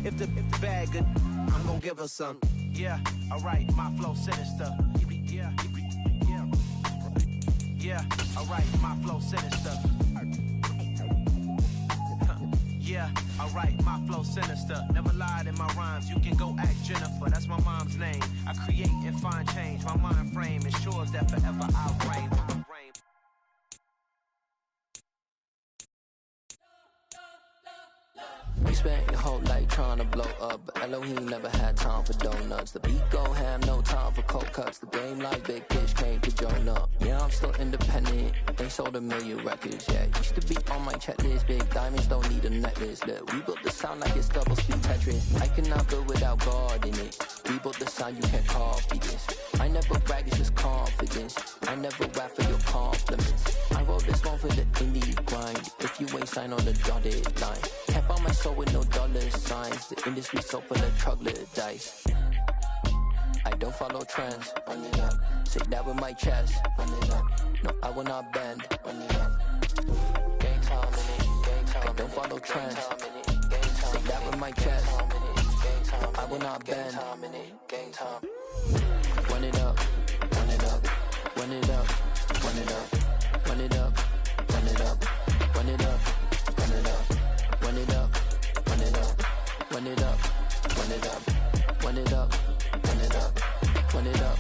If the bag good, I'm gonna give her some. Yeah, alright, my flow sinister. Yeah, yeah. Yeah, alright, my flow sinister. Yeah, alright, my flow sinister. Never lied in my rhymes, you can go ask Jennifer. That's my mom's name. I create and find change. My mind frame ensures that forever I'll reign. We spent your whole life trying to blow up, but Elohim never had time for donuts. The beat go ham, no time for cold cuts. The game like Big Fish came to join up. Yeah, I'm still independent, they sold 1 million records. Yeah, used to be on my checklist. Big diamonds don't need a necklace. Look, we built the sound like it's double speed Tetris. I cannot build without God in it. We built the sound, you can't copy this. I never brag, it's just confidence. I never rap for your compliments. I wrote this one for the indie grind. If you ain't signed on the dotted line, can't buy my soul with no dollar signs. The industry so full of troglodytes. I don't follow trends. Run it up. Say that with my chest. Run it up. No, I will not bend. Run it up. Gang time in it. Gang time. I don't follow trends. Say that with my chest. I will not bend. Gang time. Run it up. Run it up. Run it up. Run it up. Run it up. Run it up. Run it up. Run it up. Run it up. Run it up. Run it up. Run it up. Run it up. Run it up. Run it up.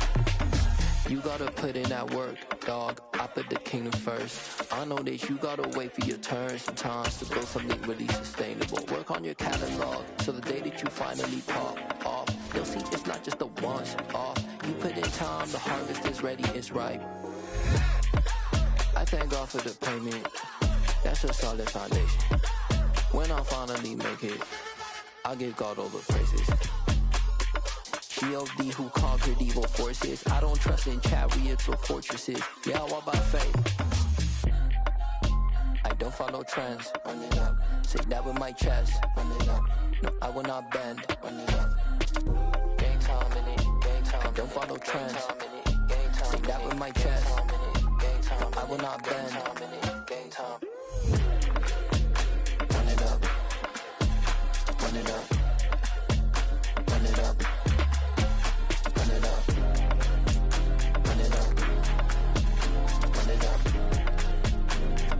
You gotta put in that work, dog. I put the kingdom first. I know that you gotta wait for your turn sometimes to build something really sustainable. Work on your catalog so the day that you finally pop off, you'll see it's not just a once off. You put in time, the harvest is ready, it's ripe. I thank God for the payment. That's a solid foundation. When I finally make it, I give God all the praises. G.O.D. who conquered evil forces. I don't trust in chariots or fortresses. Yeah, I walk by faith. I don't follow trends. Run it up. Say that with my chest. Run it up. No, I will not bend. Run it up. Gang time in it. Gang time. I don't follow trends. Say that with my chest. No, I will not bend. Gang time. Run it up. Run it up. Run it up. Run it up. Run it up. Run it up.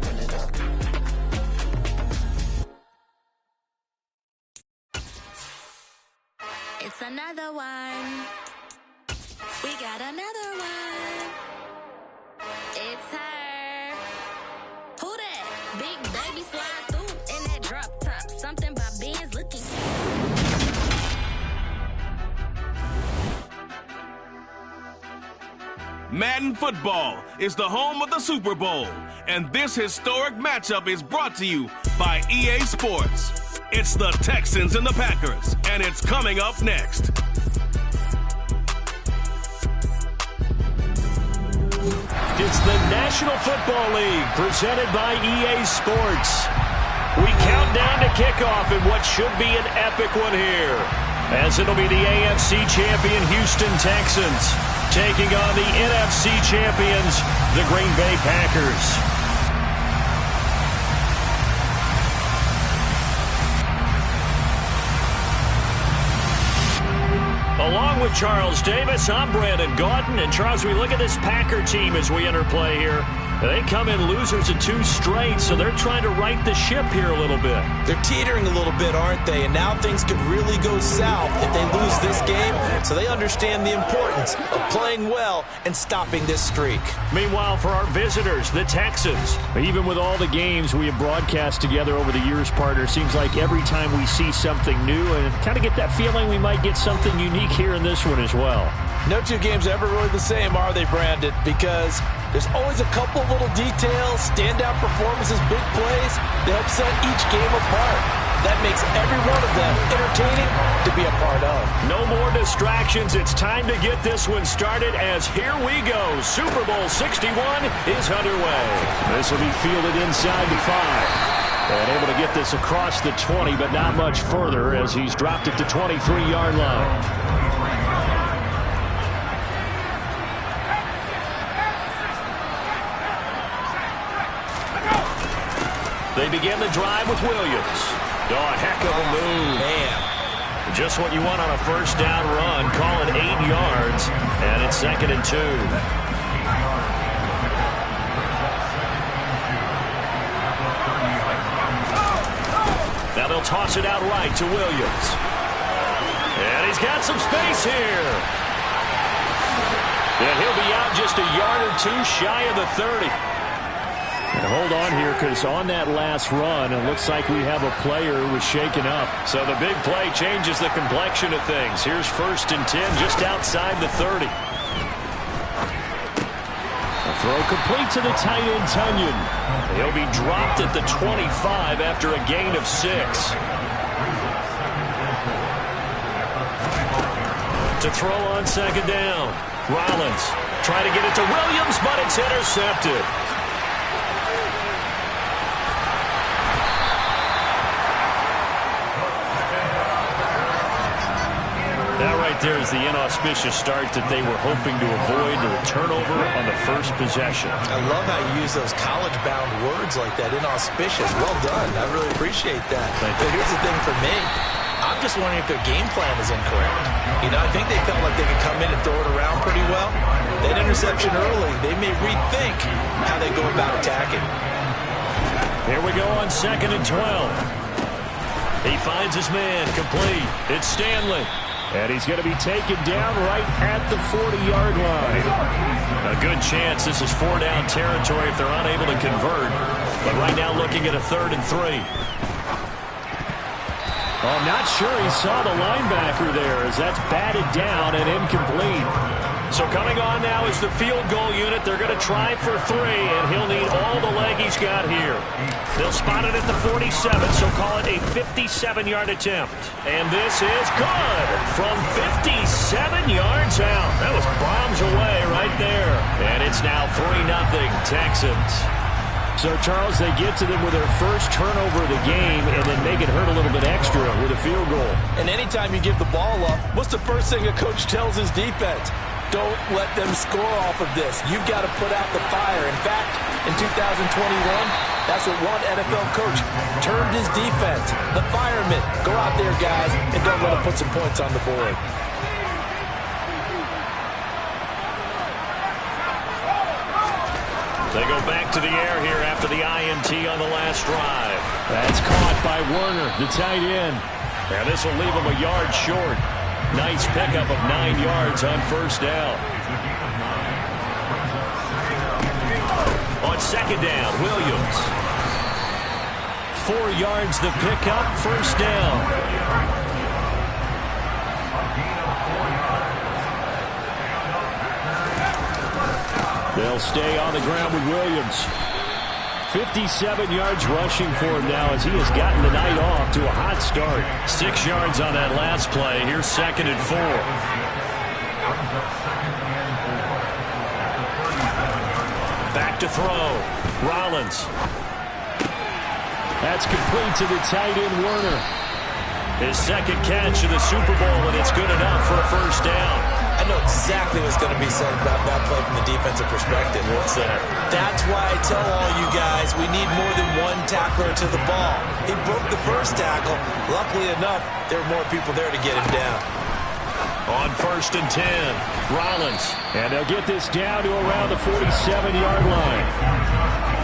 Run it up. It's another one. We got another one. It's her. Who that? Big baby slide through in that drop top. Something by Benz looking. Madden football is the home of the Super Bowl, and this historic matchup is brought to you by EA Sports. It's the Texans and the Packers, and it's coming up next. It's the National Football League presented by EA Sports. We count down to kickoff in what should be an epic one here, as it'll be the AFC champion Houston Texans taking on the NFC champions, the Green Bay Packers. Along with Charles Davis, I'm Brandon Gaudin. And Charles, we look at this Packer team as we enter play here. They come in losers of 2 straight, so they're trying to right the ship here a little bit. They're teetering a little bit, aren't they? And now things could really go south if they lose this game. So they understand the importance of playing well and stopping this streak. Meanwhile, for our visitors, the Texans. Even with all the games we have broadcast together over the years, partner, seems like every time we see something new and kind of get that feeling we might get something unique here in this one as well. No 2 games are ever really the same, are they, Brandon? Because there's always a couple little details, standout performances, big plays that help set each game apart. That makes every one of them entertaining to be a part of. No more distractions. It's time to get this one started as here we go. Super Bowl 61 is underway. This will be fielded inside the 5. And able to get this across the 20, but not much further as he's dropped it to 23-yard line. They begin the drive with Williams. Oh, a heck of a move. Man, Just what you want on a first down run. Call it 8 yards, and it's 2nd and 2. Now they'll toss it out right to Williams. And he's got some space here. And he'll be out just a yard or two shy of the 30. And hold on here, because on that last run, it looks like we have a player who was shaken up. So the big play changes the complexion of things. Here's 1st and 10 just outside the 30. A throw complete to the tight end, Tunyon. He'll be dropped at the 25 after a gain of 6. To throw on 2nd down. Rollins trying to get it to Williams, but it's intercepted. That right there is the inauspicious start that they were hoping to avoid, to a turnover on the first possession. I love how you use those college-bound words like that, inauspicious. Well done. I really appreciate that. But here's the thing for me. I'm just wondering if their game plan is incorrect. You know, I think they felt like they could come in and throw it around pretty well. That interception early, they may rethink how they go about attacking. Here we go on 2nd and 12. He finds his man, complete. It's Stanley. And he's going to be taken down right at the 40-yard line. A good chance this is 4-down territory if they're unable to convert. But right now looking at a 3rd and 3. I'm not sure he saw the linebacker there, as that's batted down and incomplete. So coming on now is the field goal unit. They're going to try for 3, and he'll need all the leg he's got here. They'll spot it at the 47, so call it a 57-yard attempt. And this is good from 57 yards out. That was bombs away right there. And it's now 3-0 Texans. So, Charles, they get to them with their first turnover of the game and then make it hurt a little bit extra with a field goal. And anytime you give the ball up, what's the first thing a coach tells his defense? Don't let them score off of this. You've got to put out the fire. In fact, in 2021, that's what one NFL coach termed his defense. The firemen. Go out there, guys, and don't let them put some points on the board. They go back to the air here after the INT on the last drive. That's caught by Werner, the tight end. And this will leave him a yard short. Nice pickup of 9 yards on 1st down. On 2nd down, Williams. 4 yards the pickup, 1st down. They'll stay on the ground with Williams. 57 yards rushing for him now as he has gotten the night off to a hot start. 6 yards on that last play. Here's 2nd and 4. Back to throw. Rollins. That's complete to the tight end, Werner. His 2nd catch of the Super Bowl, and it's good enough for a 1st down. I know exactly what's going to be said about that play from the defensive perspective. What's that? That's why I tell all you guys we need more than one tackler to the ball. He broke the first tackle. Luckily enough, there were more people there to get him down. On 1st and 10, Rollins. And they'll get this down to around the 47-yard line.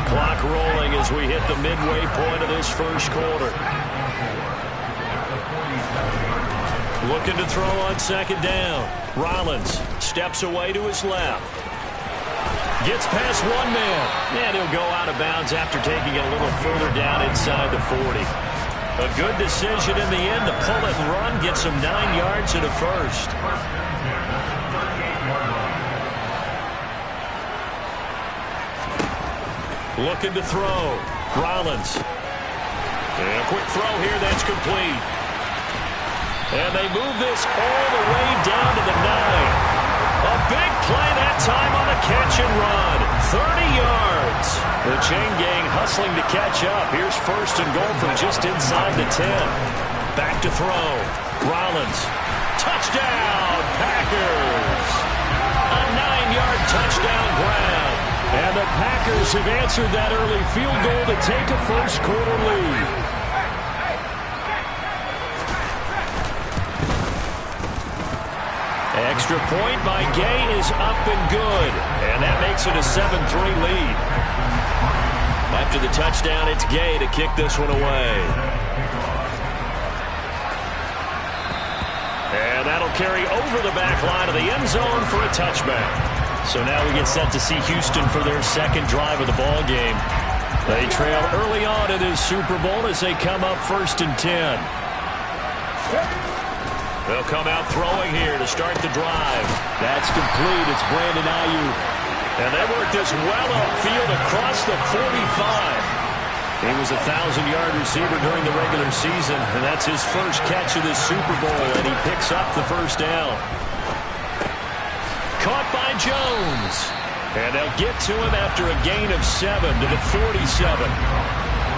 Clock rolling as we hit the midway point of this first quarter. Looking to throw on 2nd down. Rollins steps away to his left. Gets past one man. And he'll go out of bounds after taking it a little further down inside the 40. A good decision in the end to pull it and run. Gets him 9 yards and a 1st. Looking to throw. Rollins. And a quick throw here. That's complete. And they move this all the way down to the 9. A big play that time on the catch and run. 30 yards. The chain gang hustling to catch up. Here's 1st and goal from just inside the 10. Back to throw. Rollins. Touchdown, Packers. A 9-yard touchdown grab. And the Packers have answered that early field goal to take a first quarter lead. Extra point by Gay is up and good. And that makes it a 7-3 lead. After the touchdown, it's Gay to kick this one away. And that'll carry over the back line of the end zone for a touchback. So now we get set to see Houston for their second drive of the ball game. They trail early on in this Super Bowl as they come up 1st and 10. They'll come out throwing here to start the drive. That's complete. It's Brandon Ayuk. And they work this well upfield across the 45. He was a 1,000-yard receiver during the regular season, and that's his first catch of this Super Bowl, and he picks up the first down. Caught by Jones. And they'll get to him after a gain of 7 to the 47.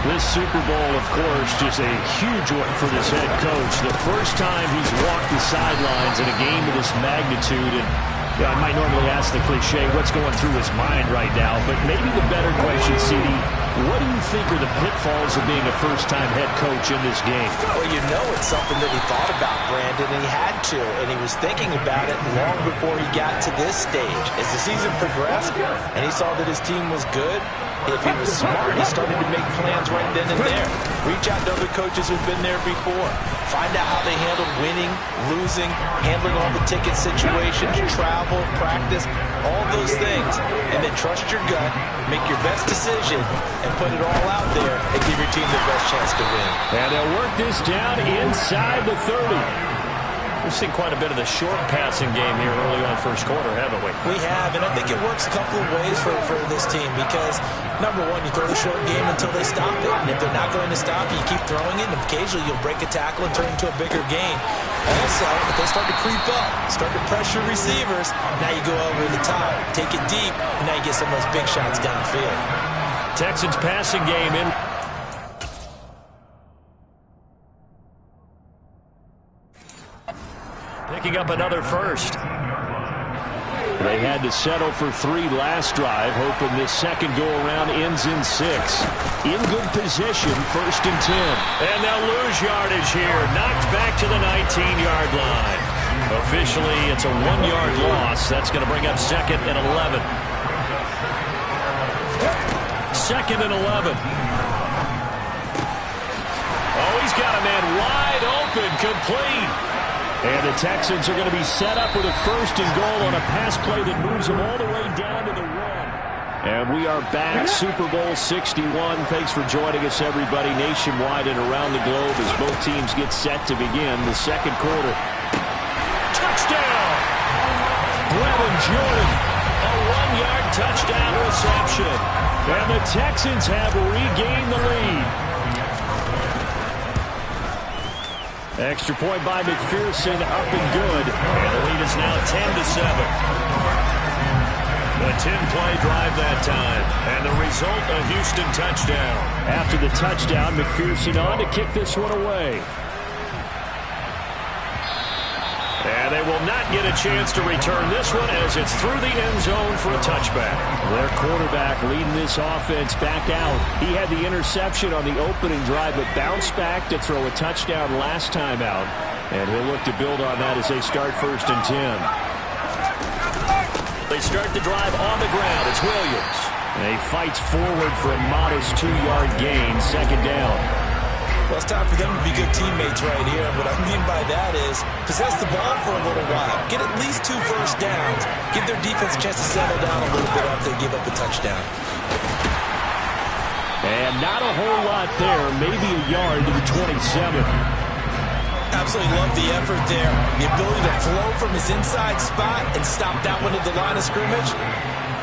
This Super Bowl, of course, just a huge one for this head coach. The first time he's walked the sidelines in a game of this magnitude. And I might normally ask the cliche, what's going through his mind right now? But maybe the better question, CD, what do you think are the pitfalls of being a first-time head coach in this game? Well, you know it's something that he thought about, Brandon, and he had to. And he was thinking about it long before he got to this stage. As the season progressed and he saw that his team was good, if he was smart, he started to make plans right then and there. Reach out to other coaches who've been there before. Find out how they handled winning, losing, handling all the ticket situations, travel, practice, all those things. And then trust your gut, make your best decision, and put it all out there and give your team the best chance to win. And they'll work this down inside the 30. We've seen quite a bit of the short passing game here early on first quarter, haven't we? We have, and I think it works a couple of ways for this team because, number one, you throw the short game until they stop it. And if they're not going to stop you, you keep throwing it, and occasionally you'll break a tackle and turn into a bigger gain. Also, if they start to creep up, start to pressure receivers, now you go over the top, take it deep, and now you get some of those big shots downfield. Texans passing game in. Picking up another first. They had to settle for 3 last drive, hoping this second go-around ends in 6. In good position, 1st and 10. And they'll lose yardage here. Knocked back to the 19-yard line. Officially, it's a 1-yard loss. That's going to bring up 2nd and 11. 2nd and 11. Oh, he's got a man wide open, complete. And the Texans are going to be set up with a 1st and goal on a pass play that moves them all the way down to the 1. And we are back, Super Bowl 61. Thanks for joining us, everybody, nationwide and around the globe as both teams get set to begin the second quarter. Touchdown! Brevin Jordan, a 1-yard touchdown reception. And the Texans have regained the lead. Extra point by McPherson, up and good. And the lead is now 10-7. A 10-play drive that time. And the result, a Houston touchdown. After the touchdown, McPherson on to kick this one away. And they will not get a chance to return this one as it's through the end zone for a touchback. Their quarterback leading this offense back out. He had the interception on the opening drive, but bounced back to throw a touchdown last time out. And he'll look to build on that as they start 1st and 10. They start the drive on the ground. It's Williams. And he fights forward for a modest 2-yard gain, 2nd down. Well, it's time for them to be good teammates right here. What I mean by that is possess the ball for a little while. Get at least 2 first downs. Give their defense a chance to settle down a little bit after they give up the touchdown. And not a whole lot there. Maybe a yard to the 27. Absolutely love the effort there. The ability to flow from his inside spot and stop that one at the line of scrimmage.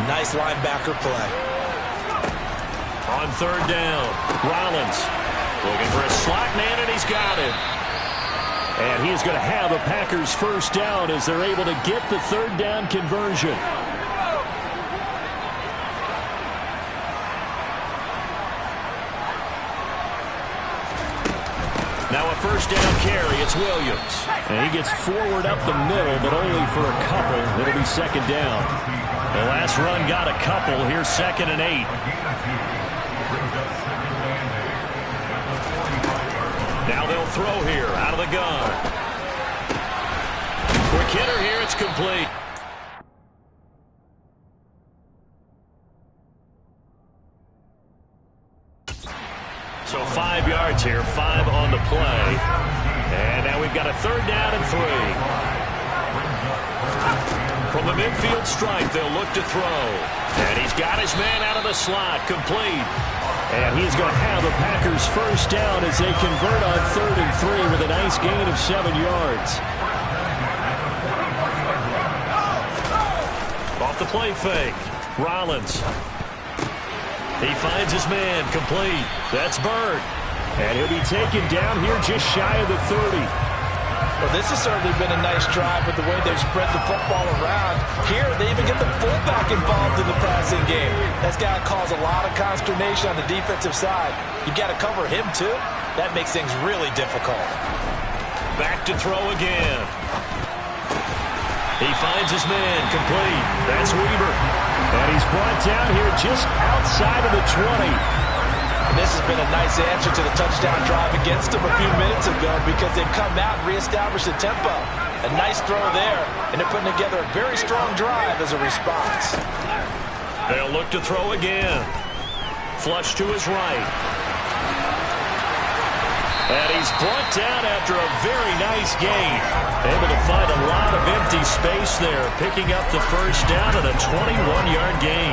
Nice linebacker play. On 3rd down, Rollins. Looking for a slot man, and he's got it. And he's going to have a Packers 1st down as they're able to get the 3rd down conversion. Now a 1st down carry. It's Williams. And he gets forward up the middle, but only for a couple. It'll be 2nd down. The last run got a couple. Here's 2nd and 8. Now they'll throw here out of the gun. Quick hitter here it's complete. So 5 yards here, 5 on the play. And now we've got a 3rd down and 3. From the midfield stripe, they'll look to throw. And he's got his man out of the slot, complete. And he's going to have the Packers first down as they convert on 3rd and 3 with a nice gain of 7 yards. Off the play fake, Rollins. He finds his man, complete. That's Bird. And he'll be taken down here just shy of the 30. Well, this has certainly been a nice drive with the way they've spread the football around. Here, they even get the fullback involved in the passing game. That's got to cause a lot of consternation on the defensive side. You've got to cover him, too. That makes things really difficult. Back to throw again. He finds his man, complete. That's Weaver. And he's brought down here just outside of the 20. And this has been a nice answer to the touchdown drive against them a few minutes ago because they've come out and reestablished the tempo. A nice throw there, and they're putting together a very strong drive as a response. They'll look to throw again. Flush to his right. And he's brought down after a very nice gain. Able to find a lot of empty space there, picking up the first down and a 21-yard gain.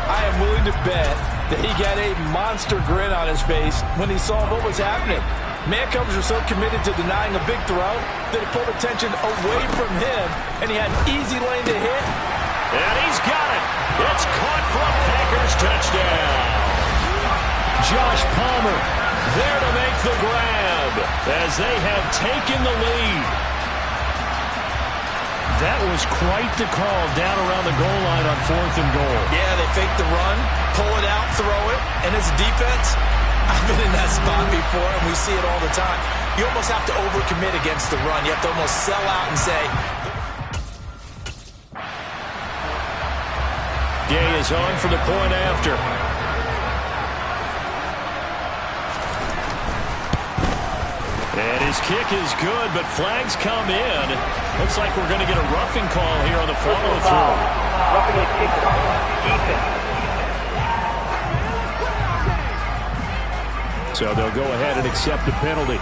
I am willing to bet that he got a monster grin on his face when he saw what was happening. Mancovers were so committed to denying a big throw that it pulled attention away from him, and he had an easy lane to hit. And he's got it. It's caught for a Packers touchdown. Josh Palmer there to make the grab as they have taken the lead. That was quite the call down around the goal line on 4th and goal. Yeah, they fake the run, pull it out, throw it, and as a defense, I've been in that spot before, and we see it all the time. You almost have to overcommit against the run. You have to almost sell out and say... Gay is on for the point after. And his kick is good, but flags come in. Looks like we're going to get a roughing call here on the follow-through. Roughing a kick defense. So they'll go ahead and accept the penalty.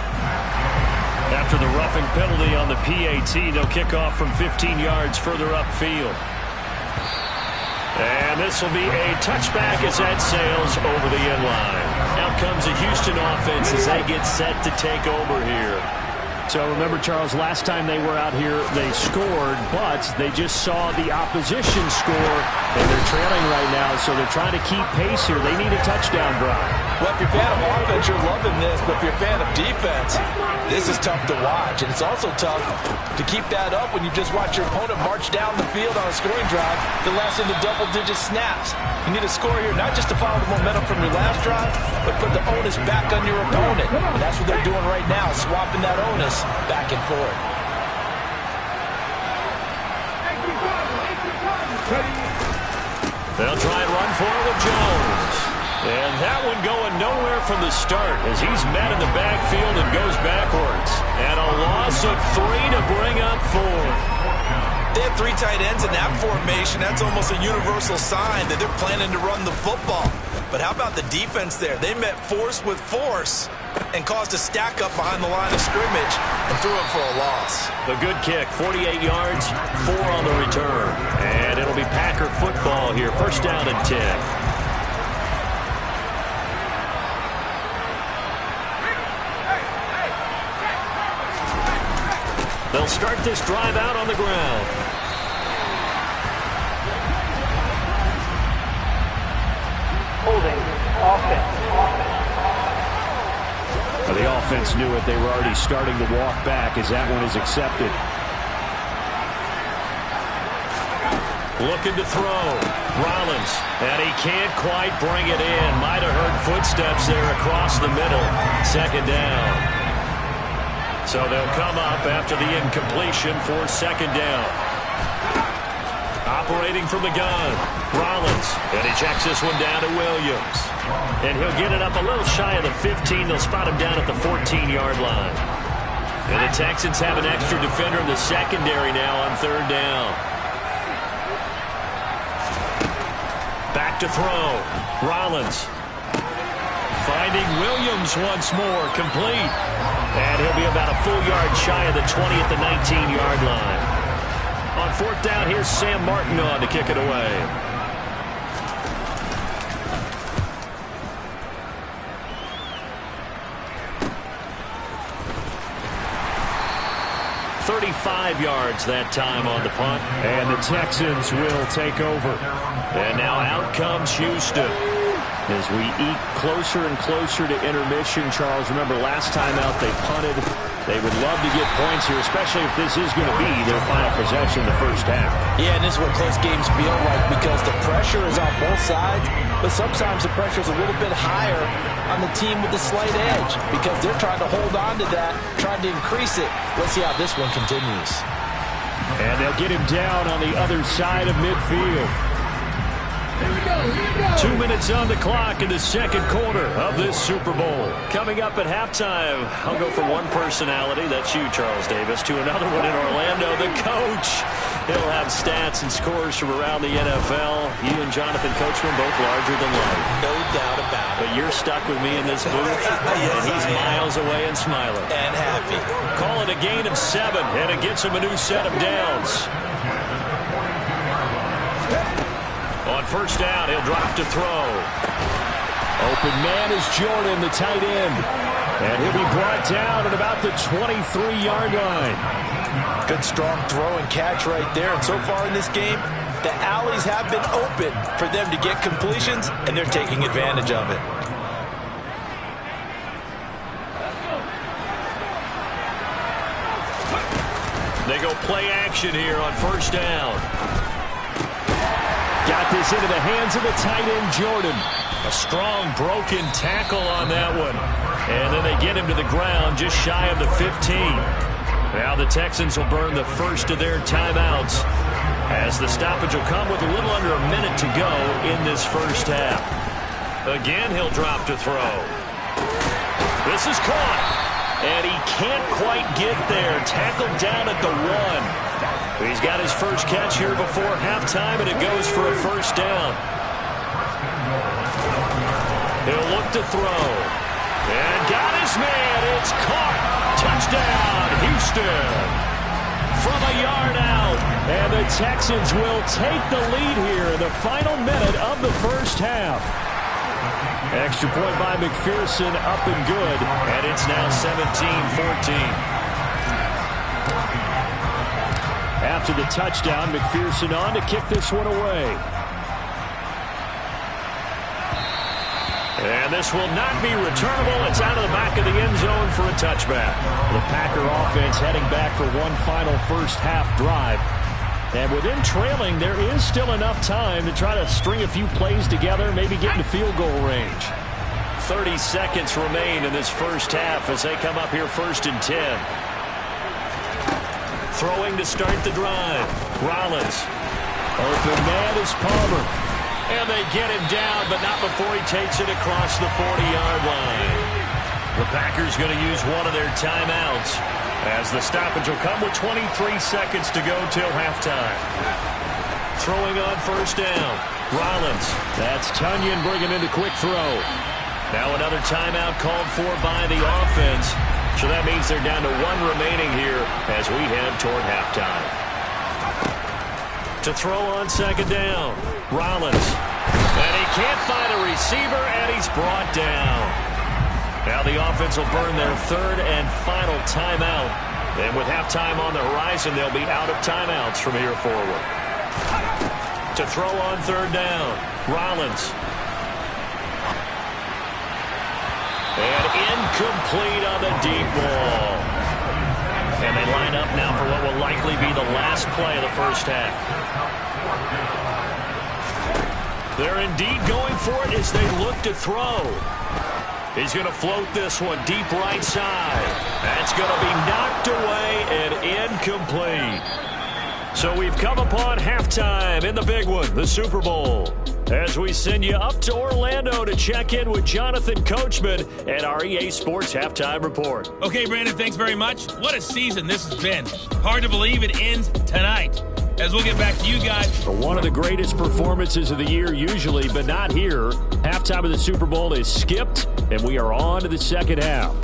After the roughing penalty on the PAT, they'll kick off from 15 yards further upfield. And this will be a touchback as that sails over the end line. Out comes the Houston offense as they get set to take over here. So remember, Charles, last time they were out here, they scored, but they just saw the opposition score, and they're trailing right now, so they're trying to keep pace here. They need a touchdown drive. Well, if you're a fan of offense, you're loving this, but if you're a fan of defense, this is tough to watch, and it's also tough to keep that up when you just watch your opponent march down the field on a scoring drive that lasts into double-digit snaps. You need a score here, not just to follow the momentum from your last drive, but put the onus back on your opponent, and that's what they're doing right now, swapping that onus back and forth. They'll try and run for it with Jones. And that one going nowhere from the start as he's met in the backfield and goes backwards. And a loss of 3 to bring up 4. They have 3 tight ends in that formation. That's almost a universal sign that they're planning to run the football. But how about the defense there? They met force with force and caused a stack up behind the line of scrimmage and threw it for a loss. The good kick, 48 yards, 4 on the return. And it'll be Packer football here. First down and 10. They'll start this drive out on the ground. Holding offense. The offense knew it. They were already starting to walk back as that one is accepted. Looking to throw. Rollins. And he can't quite bring it in. Might have heard footsteps there across the middle. Second down. So they'll come up after the incompletion for second down. Operating from the gun. Rollins. And he checks this one down to Williams. And he'll get it up a little shy of the 15. They'll spot him down at the 14-yard line. And the Texans have an extra defender in the secondary now on third down. Back to throw. Rollins. Finding Williams once more. Complete. And he'll be about a full yard shy of the 20 at the 19-yard line. On fourth down, here's Sam Martin on to kick it away. .35 yards that time on the punt. And the Texans will take over. And now out comes Houston. As we eke closer and closer to intermission, Charles, remember last time out they punted. They would love to get points here, especially if this is going to be their final possession in the first half. Yeah, and this is what close games feel like because the pressure is on both sides, but sometimes the pressure is a little bit higher on the team with the slight edge because they're trying to hold on to that, trying to increase it. Let's see how this one continues. And they'll get him down on the other side of midfield. 2 minutes on the clock in the second quarter of this Super Bowl. Coming up at halftime, I'll go from one personality, that's you, Charles Davis, to another one in Orlando, the coach. He'll have stats and scores from around the NFL. You and Jonathan Coachman both larger than life. No doubt about it. But you're stuck with me in this booth, Yes, and he's miles away and smiling. And happy. Call it a gain of 7, and it gets him a new set of downs. On first down, he'll drop to throw. Open man is Jordan, the tight end. And he'll be brought down at about the 23-yard line. Good strong throw and catch right there. And so far in this game, the alleys have been open for them to get completions, and they're taking advantage of it. They go play action here on first down. Got this into the hands of the tight end, Jordan. A strong broken tackle on that one. And then they get him to the ground just shy of the 15. Now the Texans will burn the first of their timeouts as the stoppage will come with a little under a minute to go in this first half. Again, he'll drop to throw. This is caught. And he can't quite get there. Tackled down at the 1. He's got his first catch here before halftime, and it goes for a first down. He'll look to throw. And got his man. It's caught. Touchdown, Houston. From a yard out. And the Texans will take the lead here in the final minute of the first half. Extra point by McPherson, up and good. And it's now 17-14. After the touchdown, McPherson on to kick this one away. And this will not be returnable. It's out of the back of the end zone for a touchback. The Packer offense heading back for one final first half drive. And with them trailing, there is still enough time to try to string a few plays together, maybe get into field goal range. 30 seconds remain in this first half as they come up here first and 10. Throwing to start the drive. Rollins. Open man is Palmer. And they get him down, but not before he takes it across the 40-yard line. The Packers going to use one of their timeouts as the stoppage will come with 23 seconds to go till halftime. Throwing on first down. Rollins. That's Tunyon bringing him to quick throw. Now another timeout called for by the offense. So that means they're down to 1 remaining here as we head toward halftime. To throw on second down. Rollins. And he can't find a receiver, and he's brought down. Now the offense will burn their third and final timeout. And with halftime on the horizon, they'll be out of timeouts from here forward. To throw on third down. Rollins. And incomplete on the deep ball. And they line up now for what will likely be the last play of the first half. They're indeed going for it as they look to throw. He's going to float this one deep right side. That's going to be knocked away and incomplete. So we've come upon halftime in the big one, the Super Bowl. As we send you up to Orlando to check in with Jonathan Coachman and our EA Sports Halftime Report. Okay, Brandon, thanks very much. What a season this has been. Hard to believe it ends tonight. As we'll get back to you guys. One of the greatest performances of the year usually, but not here. Halftime of the Super Bowl is skipped, and we are on to the second half.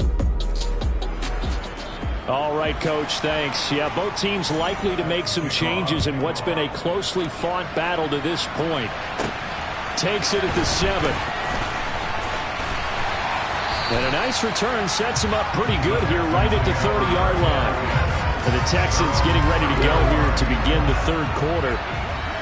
All right, Coach, thanks. Yeah, both teams likely to make some changes in what's been a closely fought battle to this point. Takes it at the 7. And a nice return sets him up pretty good here right at the 30-yard line. And the Texans getting ready to go here to begin the third quarter.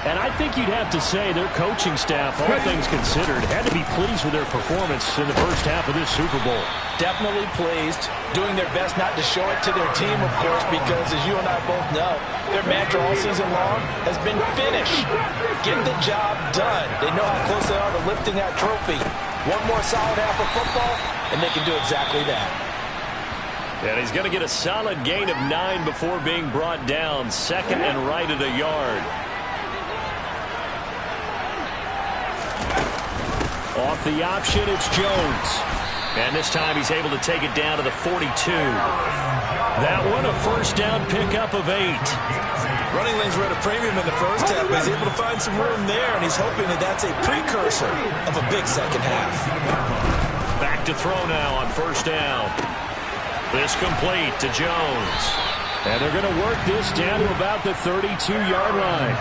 And I think you'd have to say their coaching staff, all things considered, had to be pleased with their performance in the first half of this Super Bowl. Definitely pleased, doing their best not to show it to their team, of course, because as you and I both know, their mantra all season long has been finish. Get the job done. They know how close they are to lifting that trophy. One more solid half of football, and they can do exactly that. And he's going to get a solid gain of 9 before being brought down. Second and right at a yard. Off the option, it's Jones. And this time he's able to take it down to the 42. That one a first down pickup of 8. Running lanes were at a premium in the first half, but he's able to find some room there, and he's hoping that that's a precursor of a big second half. Back to throw now on first down. This complete to Jones. And they're going to work this down to about the 32-yard line.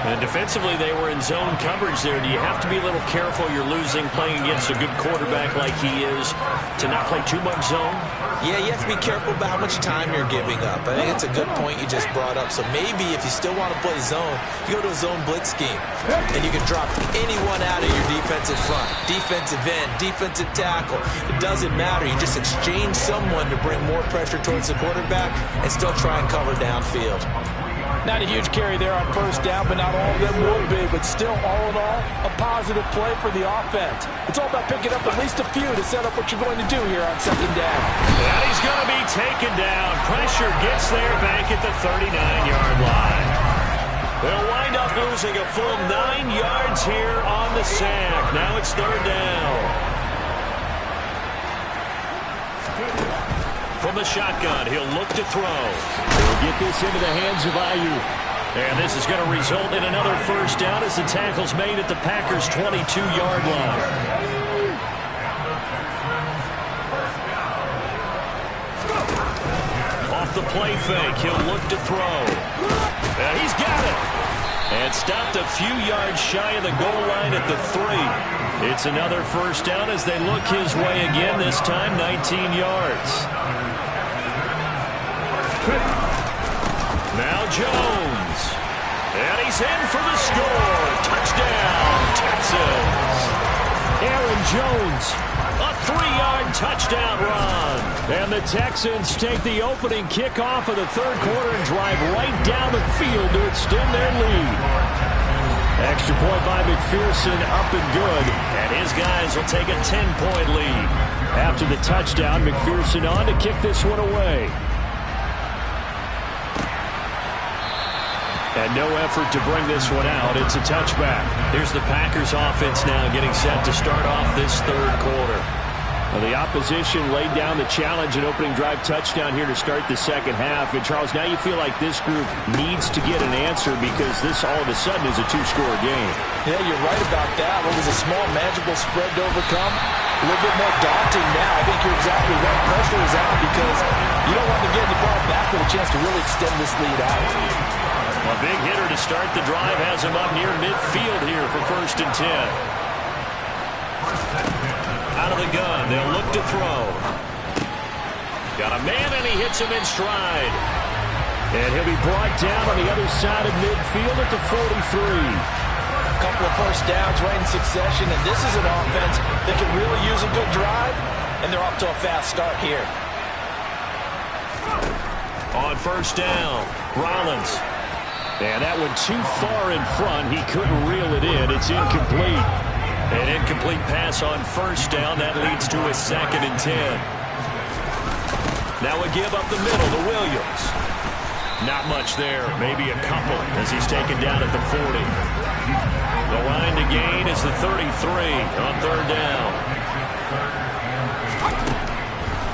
And defensively, they were in zone coverage there. Do you have to be a little careful? You're losing playing against a good quarterback like he is to not play too much zone? Yeah, you have to be careful about how much time you're giving up. I think it's a good point you just brought up. So maybe if you still want to play zone, you go to a zone blitz scheme. And you can drop anyone out of your defensive front. Defensive end, defensive tackle. It doesn't matter. You just exchange someone to bring more pressure towards the quarterback and still try and cover downfield. Not a huge carry there on first down, but not all of them will be. But still, all in all, a positive play for the offense. It's all about picking up at least a few to set up what you're going to do here on second down. And he's going to be taken down. Pressure gets there back at the 39-yard line. They'll wind up losing a full 9 yards here on the sack. Now it's third down. From the shotgun, he'll look to throw. He'll get this into the hands of Ayuk. And this is going to result in another first down as the tackle's made at the Packers' 22-yard line. Off the play fake, he'll look to throw. And he's got it. And stopped a few yards shy of the goal line at the 3. It's another first down as they look his way again, this time 19 yards. Now Jones. And he's in for the score. Touchdown, Texans. Aaron Jones. A 3-yard touchdown run. And the Texans take the opening kickoff of the third quarter and drive right down the field to extend their lead. Extra point by McPherson, up and good. And his guys will take a 10-point lead. After the touchdown, McPherson on to kick this one away. And no effort to bring this one out. It's a touchback. Here's the Packers offense now getting set to start off this third quarter. Well, the opposition laid down the challenge and opening drive touchdown here to start the second half. And, Charles, now you feel like this group needs to get an answer because this all of a sudden is a 2-score game. Yeah, you're right about that. What was a small, manageable spread to overcome? A little bit more daunting now. I think you're exactly right. Pressure is out because you don't want to get the ball back with a chance to really extend this lead out. A big hitter to start the drive has him up near midfield here for first and 10. Out of the gun, they'll look to throw. Got a man, and he hits him in stride. And he'll be brought down on the other side of midfield at the 43. A couple of first downs right in succession, and this is an offense that can really use a good drive, and they're off to a fast start here. On first down, Rollins. And that one too far in front. He couldn't reel it in. It's incomplete. An incomplete pass on first down. That leads to a second and 10. Now a give up the middle to Williams. Not much there. Maybe a couple as he's taken down at the 40. The line to gain is the 33 on third down.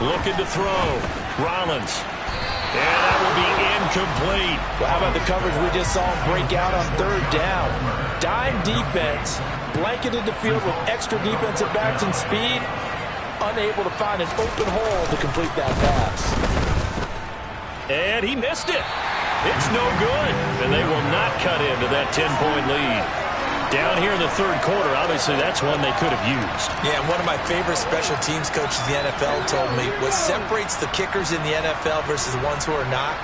Looking to throw. Rollins. And that will be incomplete. Well, how about the coverage we just saw him break out on third down? Dime defense, blanketed the field with extra defensive backs and speed, unable to find an open hole to complete that pass. And he missed it. It's no good. And they will not cut into that 10-point lead. Down here in the third quarter, obviously that's one they could have used. Yeah, and one of my favorite special teams coaches in the NFL told me what separates the kickers in the NFL versus the ones who are not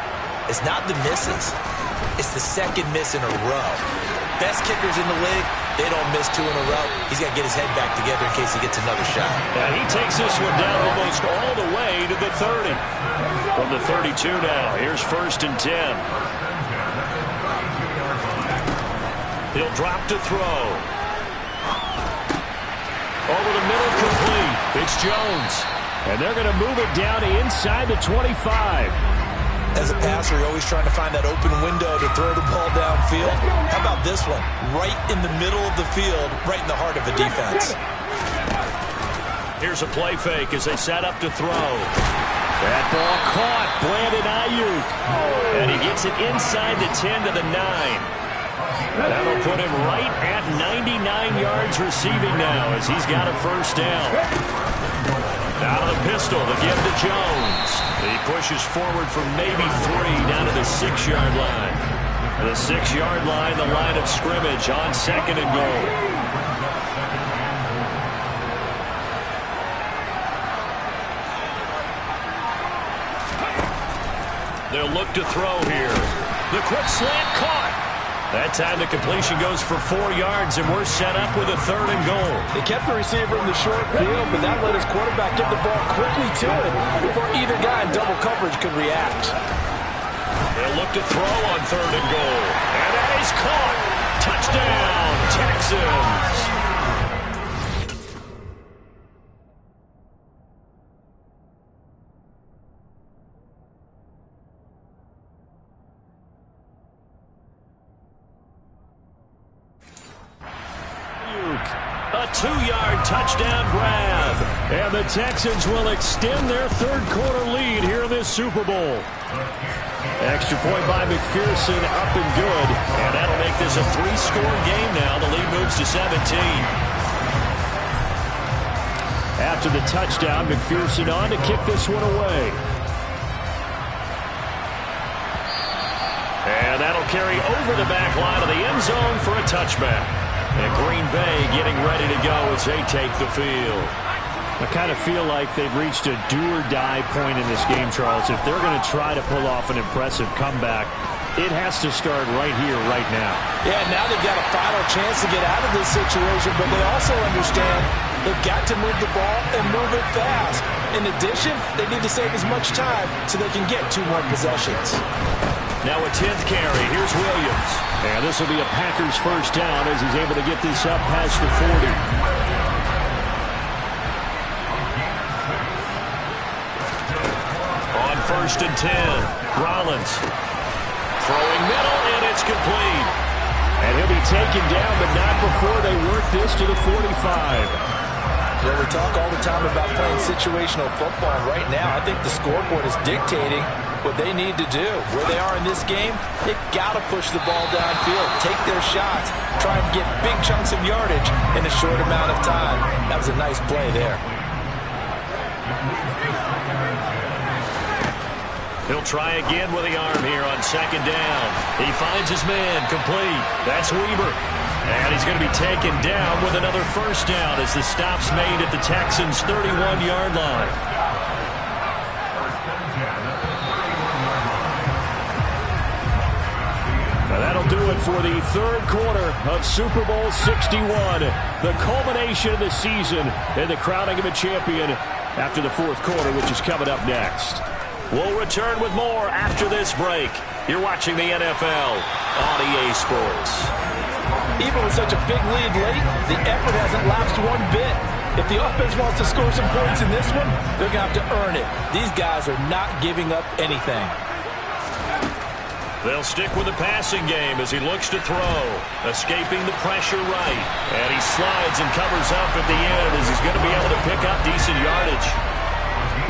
is not the misses. It's the second miss in a row. Best kickers in the league, they don't miss 2 in a row. He's got to get his head back together in case he gets another shot. And he takes this one down almost all the way to the 30. From the 32 now, here's 1st and 10. He'll drop to throw. Over the middle, complete. It's Jones. And they're going to move it down to inside the 25. As a passer, you're always trying to find that open window to throw the ball downfield. How about this one? Right in the middle of the field, right in the heart of a defense. Here's a play fake as they set up to throw. That ball caught. Brandon Ayuk. And he gets it inside the 10 to the 9. That'll put him right at 99 yards receiving now as he's got a first down. Out of the pistol, the give to Jones. He pushes forward for maybe 3 down to the 6-yard line. The 6-yard line, the line of scrimmage on 2nd and goal. They'll look to throw here. The quick slant caught. That time the completion goes for 4 yards, and we're set up with a 3rd and goal. They kept the receiver in the short field, but that let his quarterback get the ball quickly to him before either guy in double coverage could react. They'll look to throw on 3rd and goal. And that is caught. Touchdown, Texans. A 2-yard touchdown grab. And the Texans will extend their third quarter lead here in this Super Bowl. Extra point by McPherson, up and good. And that'll make this a 3-score game now. The lead moves to 17. After the touchdown, McPherson on to kick this one away. And that'll carry over the back line of the end zone for a touchback. And Green Bay getting ready to go as they take the field. I kind of feel like they've reached a do-or-die point in this game, Charles. If they're going to try to pull off an impressive comeback, it has to start right here, right now. Yeah, now they've got a final chance to get out of this situation, but they also understand they've got to move the ball and move it fast. In addition, they need to save as much time so they can get 2 more possessions. Now a 10th carry. Here's Williams. And this will be a Packers first down as he's able to get this up past the 40. On 1st and 10, Rollins. Throwing middle, and it's complete. And he'll be taken down, but not before they work this to the 45. Well, we talk all the time about playing situational football. Right now, I think the scoreboard is dictating what they need to do. Where they are in this game, they've got to push the ball downfield, take their shots, try and get big chunks of yardage in a short amount of time. That was a nice play there. He'll try again with the arm here on 2nd down. He finds his man, complete. That's Weber. And he's going to be taken down with another first down as the stop's made at the Texans' 31-yard line. Now that'll do it for the third quarter of Super Bowl 61. The culmination of the season and the crowning of a champion after the fourth quarter, which is coming up next. We'll return with more after this break. You're watching the NFL on EA Sports. Even with such a big lead late, the effort hasn't lapsed one bit. If the offense wants to score some points in this one, they're going to have to earn it. These guys are not giving up anything. They'll stick with the passing game as he looks to throw. Escaping the pressure right. And he slides and covers up at the end as he's going to be able to pick up decent yardage.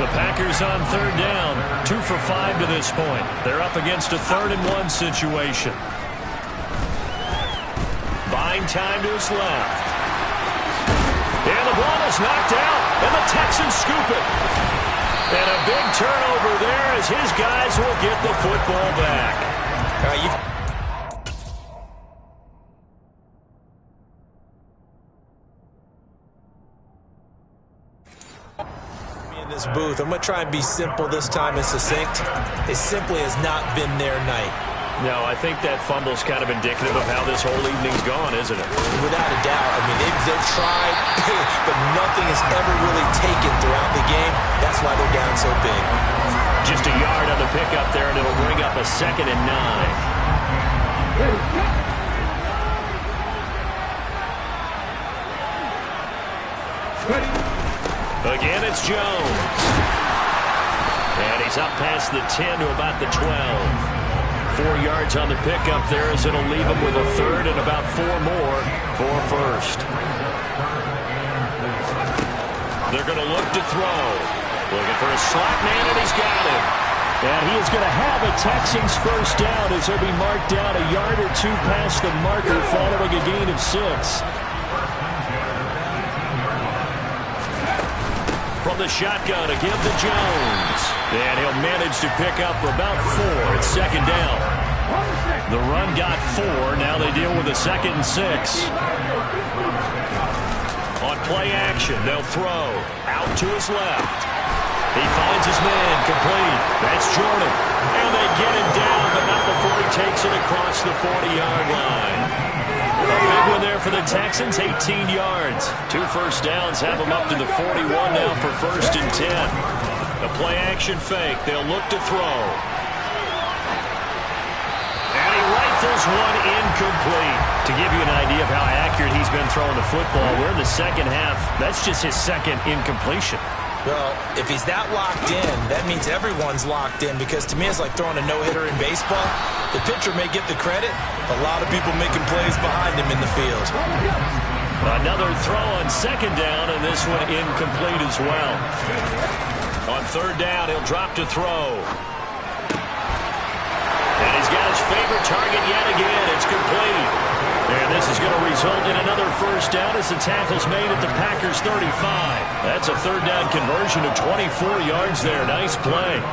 The Packers on third down. 2 for 5 to this point. They're up against a 3rd and 1 situation. Buying time to his left. And the ball is knocked out. And the Texans scoop it. And a big turnover there as his guys will get the football back. In this booth, I'm going to try and be simple this time and succinct. It simply has not been their night. No, I think that fumble's kind of indicative of how this whole evening's gone, isn't it? Without a doubt. I mean, they've tried, but nothing has ever really taken throughout the game. That's why they're down so big. Just a yard on the pickup there, and it'll bring up a 2nd and 9. Again, it's Jones. And he's up past the 10 to about the 12. 4 yards on the pickup there as it'll leave him with a 3rd and about 4 more for a 1st. They're going to look to throw. Looking for a slot man, and he's got him. And he is going to have a Texans 1st down as he'll be marked down a yard or 2 past the marker following a gain of 6. From the shotgun, again to Jones. And he'll manage to pick up about 4. It's 2nd down. The run got 4. Now they deal with a 2nd and 6. On play action, they'll throw. Out to his left. He finds his man, complete. That's Jordan. And they get him down, but not before he takes it across the 40-yard line. A big one there for the Texans, 18 yards. 2 first downs have them up to the 41 now for 1st and 10. The play-action fake. They'll look to throw. And he rifles one incomplete. To give you an idea of how accurate he's been throwing the football, we're in the 2nd half. That's just his 2nd incompletion. Well, if he's that locked in, that means everyone's locked in, because to me it's like throwing a no-hitter in baseball. The pitcher may get the credit, a lot of people making plays behind him in the field. Another throw on 2nd down, and this one incomplete as well. On 3rd down, he'll drop to throw. And he's got his favorite target yet again. It's complete. And this is going to result in another 1st down as the tackle's made at the Packers 35. That's a 3rd down conversion of 24 yards there. Nice play.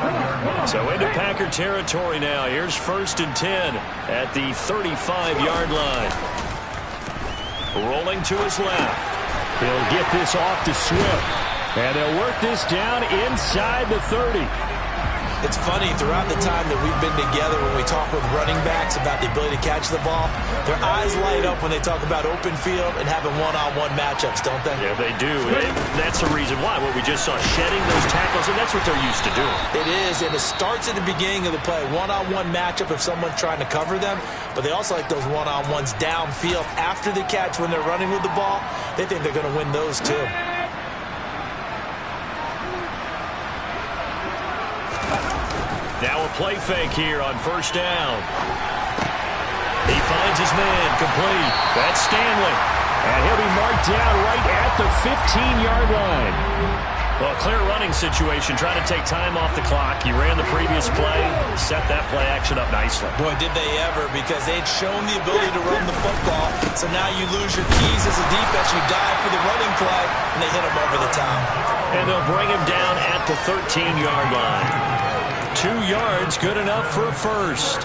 So into Packer territory now. Here's 1st and 10 at the 35-yard line. Rolling to his left. He'll get this off to Swift. And they'll work this down inside the 30. It's funny, throughout the time that we've been together, when we talk with running backs about the ability to catch the ball, their eyes light up when they talk about open field and having one-on-one matchups, don't they? Yeah, they do. That's the reason why. What we just saw, shedding those tackles, and that's what they're used to doing. It is, and it starts at the beginning of the play. One-on-one matchup if someone's trying to cover them, but they also like those one-on-ones downfield after the catch when they're running with the ball. They think they're going to win those too. Now a play fake here on 1st down. He finds his man, complete. That's Stanley. And he'll be marked down right at the 15-yard line. Well, clear running situation, trying to take time off the clock. He ran the previous play, set that play action up nicely. Boy, did they ever, because they'd shown the ability to run the football. So now you lose your keys as a defense. You dive for the running play, and they hit him over the top. And they'll bring him down at the 13-yard line. 2 yards, good enough for a 1st.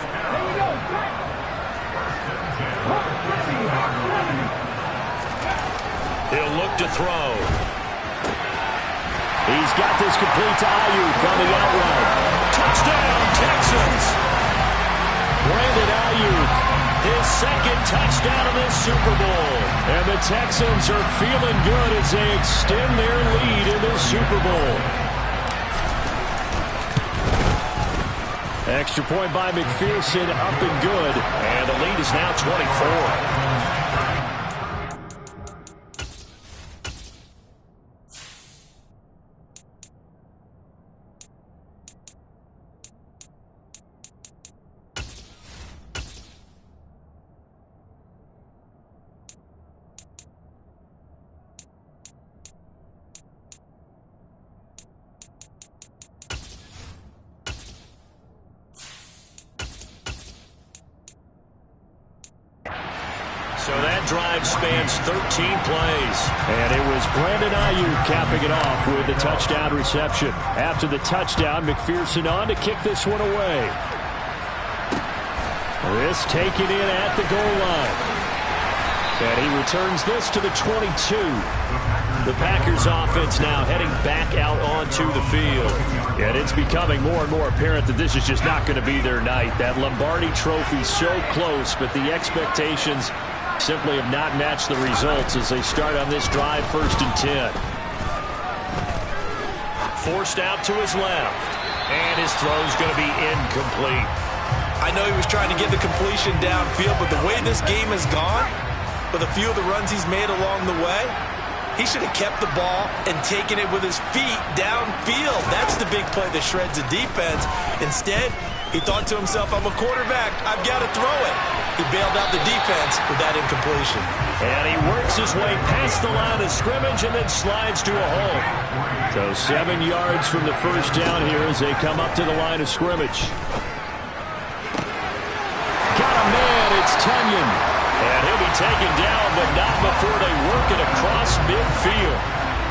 He'll look to throw. He's got this complete to Ayuk on the out route. Touchdown, Texans! Brandon Ayuk, his 2nd touchdown of this Super Bowl. And the Texans are feeling good as they extend their lead in the Super Bowl. Extra point by McPherson, up and good. And the lead is now 24. So that drive spans 13 plays. And it was Brandon Ayuk capping it off with a touchdown reception. After the touchdown, McPherson on to kick this one away. This taken in at the goal line. And he returns this to the 22. The Packers offense now heading back out onto the field. And it's becoming more and more apparent that this is just not going to be their night. That Lombardi trophy so close, but the expectations simply have not matched the results as they start on this drive 1st and 10. Forced out to his left. And his throw's going to be incomplete. I know he was trying to get the completion downfield, but the way this game has gone, with a few of the runs he's made along the way, he should have kept the ball and taken it with his feet downfield. That's the big play that shreds the defense. Instead, he thought to himself, I'm a quarterback, I've got to throw it. He bailed out the defense with that incompletion. And he works his way past the line of scrimmage and then slides to a hole. So 7 yards from the first down here as they come up to the line of scrimmage. Got a man, it's Tunyon. And he'll be taken down, but not before they work it across midfield.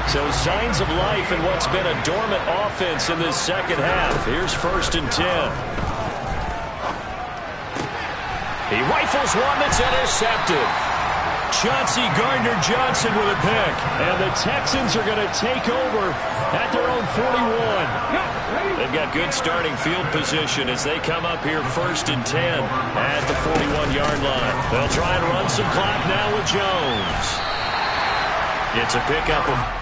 So signs of life in what's been a dormant offense in this second half. Here's 1st and 10. He rifles one that's intercepted. Chauncey Gardner-Johnson with a pick. And the Texans are going to take over at their own 41. They've got good starting field position as they come up here 1st and 10 at the 41-yard line. They'll try and run some clock now with Jones. It's a pickup of...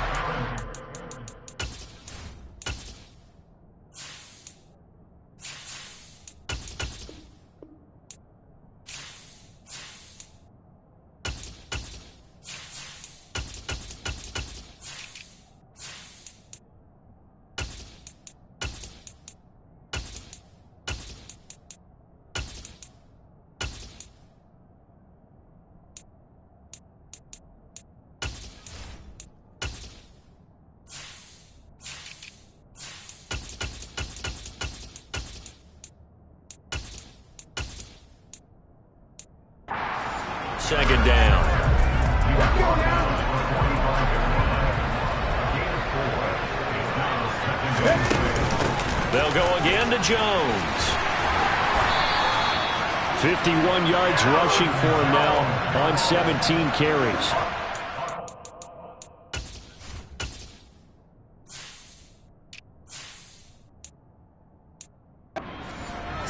Second down. They'll go again to Jones. 51 yards rushing for him now on 17 carries.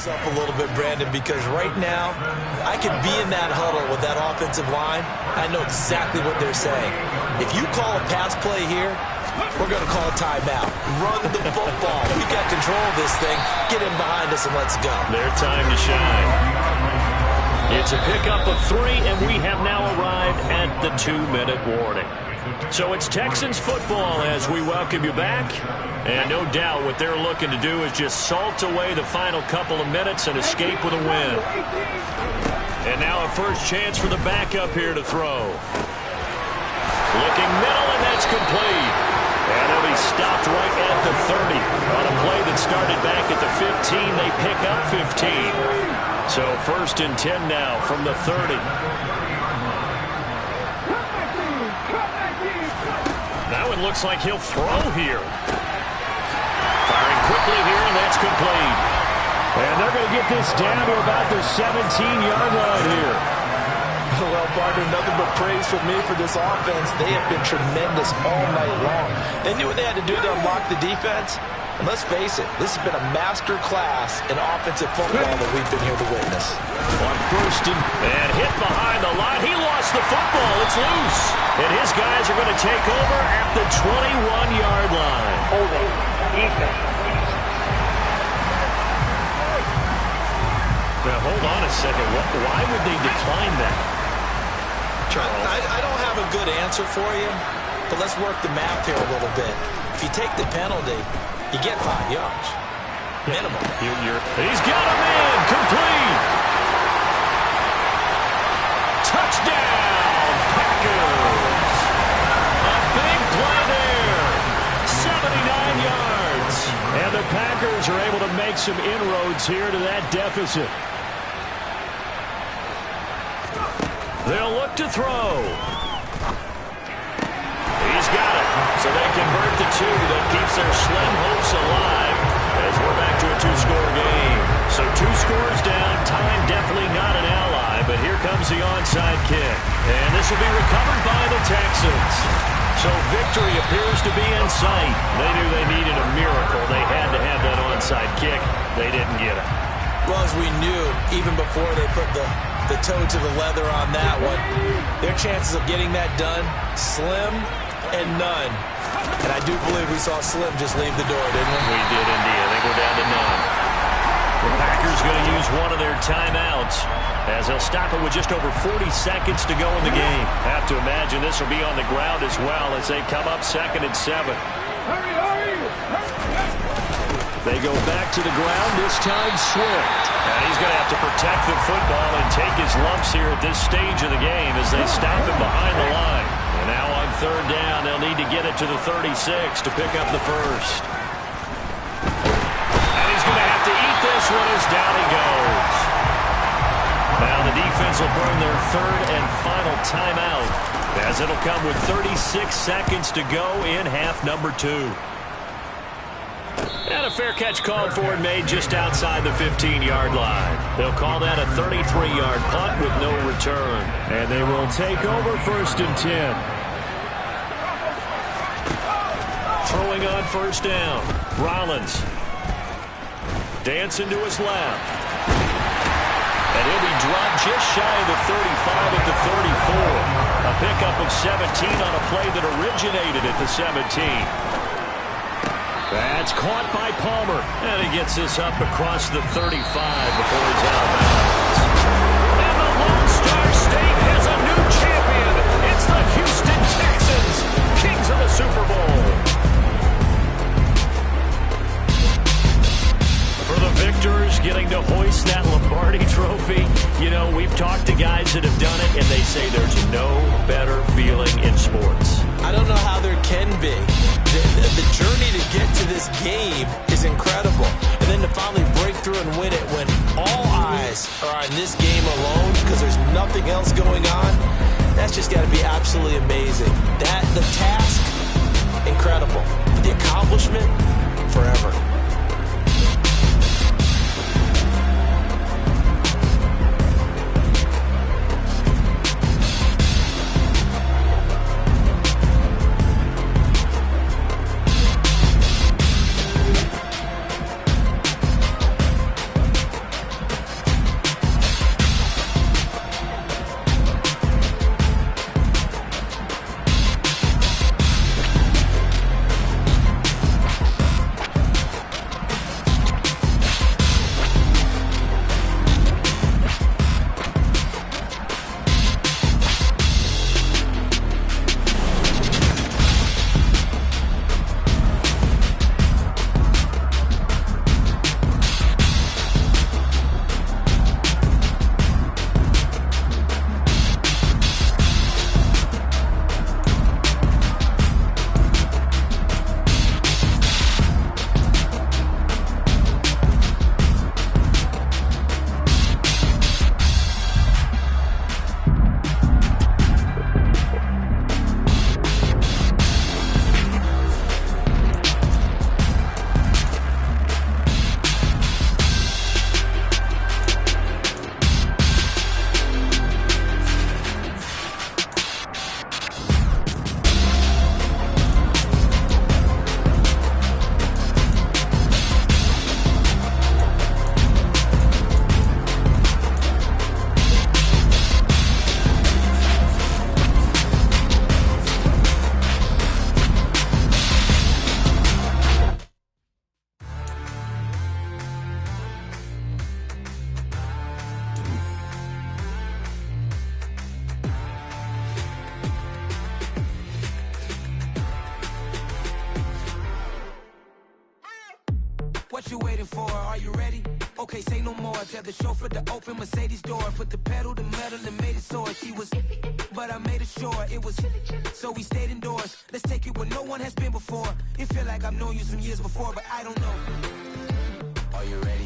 Up a little bit, Brandon, because right now I could be in that huddle with that offensive line. I know exactly what they're saying. If you call a pass play here, we're going to call a timeout. Run the football. We got control of this thing. Get in behind us and let's go. Their time to shine. It's a pickup of 3, and we have now arrived at the 2-minute warning. So it's Texans football as we welcome you back. And no doubt what they're looking to do is just salt away the final couple of minutes and escape with a win. And now a first chance for the backup here to throw. Looking middle, and that's complete. And he'll be stopped right at the 30. On a play that started back at the 15, they pick up 15. So 1st and 10 now from the 30. Now it looks like he'll throw here. Firing quickly here, and that's complete. And they're going to get this down to about the 17-yard line here. Well, partner, nothing but praise from me for this offense. They have been tremendous all night long. They knew what they had to do to unlock the defense. And let's face it, this has been a master class in offensive football that we've been here to witness. On 1st and hit behind the line. He lost the football. It's loose. And his guys are going to take over at the 21-yard line. Holding. Defense. Now, hold on a second. Why would they decline that? I don't have a good answer for you, but let's work the math here a little bit. If you take the penalty, you get 5 yards. Minimum. He's got him in. Complete. Touchdown, Packers. A big play there. 79 yards. And the Packers are able to make some inroads here to that deficit. They'll look to throw. He's got it. So they convert the two. That keeps their slim hopes alive as we're back to a two-score game. So 2 scores down. Time definitely not an ally, but here comes the onside kick. And this will be recovered by the Texans. So victory appears to be in sight. They knew they needed a miracle. They had to have that onside kick. They didn't get it. Well, as we knew, even before they put the toe to the leather on that one, their chances of getting that done, slim and none. And I do believe we saw Slim just leave the door, didn't we? We did indeed. I think we're down to none. The Packers going to use one of their timeouts as they'll stop it with just over 40 seconds to go in the game. Have to imagine this will be on the ground as well as they come up 2nd and 7. They go back to the ground, this time Swift. And he's going to have to protect the football and take his lumps here at this stage of the game as they stop him behind the line. And now on 3rd down, they'll need to get it to the 36 to pick up the first. And he's going to have to eat this one as down he goes. Now the defense will burn their 3rd and final timeout as it'll come with 36 seconds to go in half number 2. And a fair catch called for and made just outside the 15-yard line. They'll call that a 33-yard punt with no return. And they will take over 1st and 10. Throwing on 1st down. Rollins. Dancing to his left. And he'll be dropped just shy of the 35 at the 34. A pickup of 17 on a play that originated at the 17. That's caught by Palmer. And he gets this up across the 35 before he's out of bounds. And the Lone Star State has a new champion. It's the Houston Texans, kings of the Super Bowl. For the victors getting to hoist that Lombardi trophy, you know, we've talked to guys that have done it, and they say there's no better feeling in sports. I don't know how there can be. The journey to get to this game is incredible. And then to finally break through and win it when all eyes are on this game alone because there's nothing else going on, that's just got to be absolutely amazing. The task, incredible. The accomplishment, forever. What you waiting for? Are you ready? Okay, say no more. Tell the chauffeur to open Mercedes door. Put the pedal to metal and made it soar. She was, but I made it sure it was. So we stayed indoors. Let's take it where no one has been before. It feel like I've known you some years before, but I don't know. Are you ready?